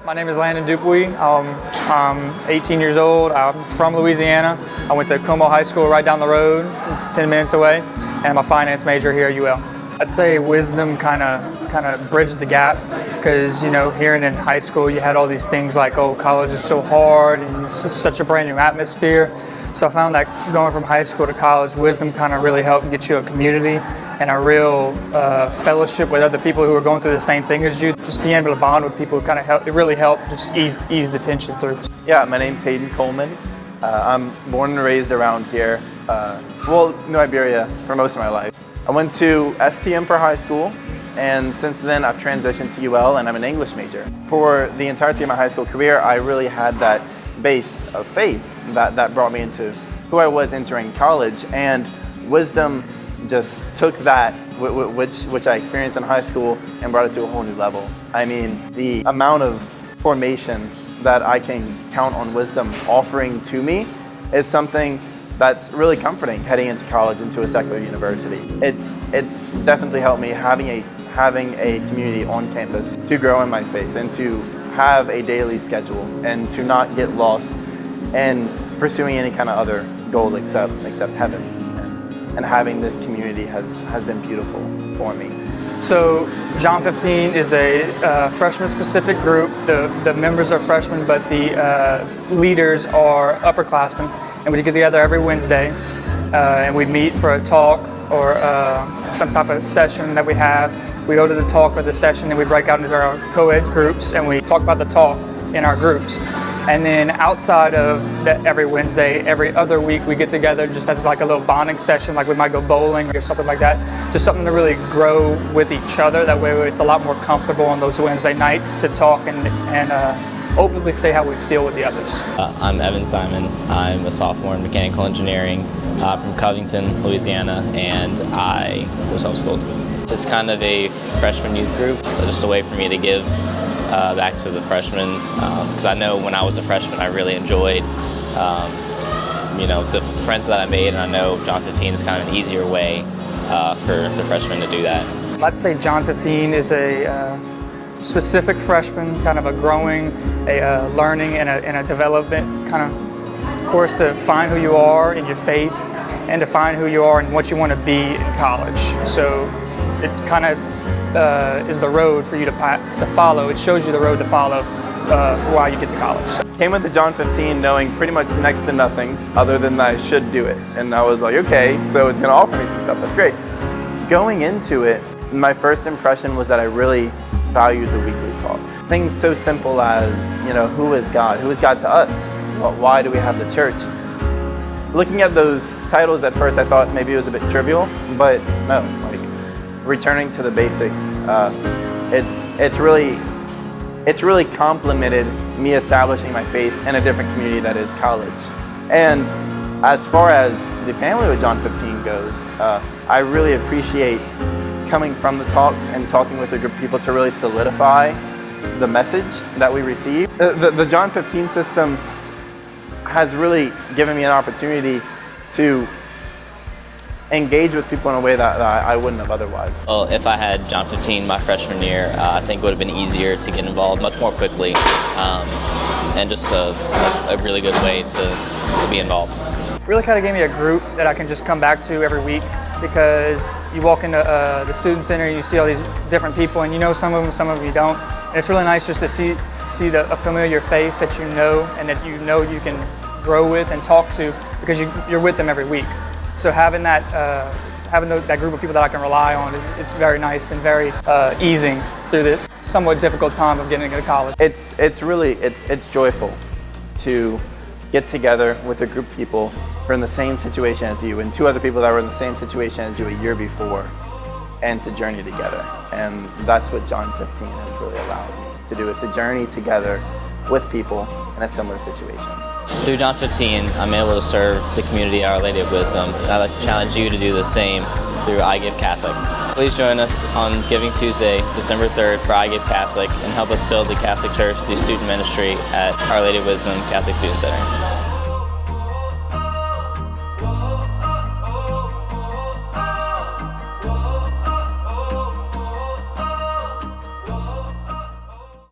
My name is Landon Dupuy. I'm 18 years old. I'm from Louisiana. I went to Como High School right down the road, 10 minutes away, and I'm a finance major here at UL. I'd say wisdom kind of bridged the gap because, hearing in high school you had all these things like, oh, college is so hard and it's just such a brand new atmosphere. So I found that going from high school to college, wisdom kind of really helped get you a community and a real fellowship with other people who are going through the same thing as you. Just being able to bond with people kind of helped. It really helped just ease the tension through. Yeah, my name's Hayden Coleman. I'm born and raised around here. New Iberia for most of my life. I went to STM for high school, and since then I've transitioned to UL and I'm an English major. For the entirety of my high school career, I really had that base of faith that brought me into who I was entering college, and wisdom just took that, which I experienced in high school, and brought it to a whole new level. I mean, the amount of formation that I can count on wisdom offering to me is something that's really comforting heading into college, into a secular university. It's definitely helped me having a community on campus to grow in my faith and to have a daily schedule and to not get lost in pursuing any kind of other goal except heaven. And having this community has been beautiful for me. So John 15 is a freshman-specific group. The members are freshmen, but the leaders are upperclassmen. And we get together every Wednesday, and we meet for a talk or some type of session that we have. We go to the talk or the session, and we break out into our co-ed groups, and we talk about the talk in our groups. And then outside of that, every Wednesday, every other week, we get together just as like a little bonding session, like we might go bowling or something like that. Just something to really grow with each other. That way it's a lot more comfortable on those Wednesday nights to talk and openly say how we feel with the others. I'm Evan Simon. I'm a sophomore in mechanical engineering from Covington, Louisiana, and I was homeschooled. It's kind of a freshman youth group, just a way for me to give back to the freshmen, because I know when I was a freshman I really enjoyed the friends that I made, and I know John 15 is kind of an easier way for the freshmen to do that. I'd say John 15 is a specific freshman, kind of a growing, a learning and a development kind of course to find who you are in your faith and to find who you are and what you want to be in college. So it kind of is the road for you to follow. It shows you the road to follow for while you get to college. So. Came into John 15 knowing pretty much next to nothing other than that I should do it. And I was like, okay, so it's going to offer me some stuff. That's great. Going into it, my first impression was that I really valued the weekly talks. Things so simple as, who is God? Who is God to us? Why do we have the church? Looking at those titles at first, I thought maybe it was a bit trivial, but no, returning to the basics. It's really complemented me establishing my faith in a different community that is college. And as far as the family with John 15 goes, I really appreciate coming from the talks and talking with a group of people to really solidify the message that we receive. The John 15 system has really given me an opportunity to engage with people in a way that I wouldn't have otherwise. Well, if I had John 15 my freshman year, I think it would have been easier to get involved much more quickly, and just a really good way to be involved. Really kind of gave me a group that I can just come back to every week, because you walk into the student center and you see all these different people, and you know some of them you don't. And it's really nice just to see a familiar face that you know and that you know you can grow with and talk to, because you're with them every week. So having that group of people that I can rely on it's very nice and very easing through the somewhat difficult time of getting into college. It's joyful to get together with a group of people who are in the same situation as you, and two other people that were in the same situation as you a year before, and to journey together. And that's what John 15 has really allowed me to do, is to journey together with people in a similar situation. Through John 15, I'm able to serve the community Our Lady of Wisdom. I'd like to challenge you to do the same through iGiveCatholic. Please join us on Giving Tuesday, December 3rd for iGiveCatholic, and help us build the Catholic Church through student ministry at Our Lady of Wisdom Catholic Student Center.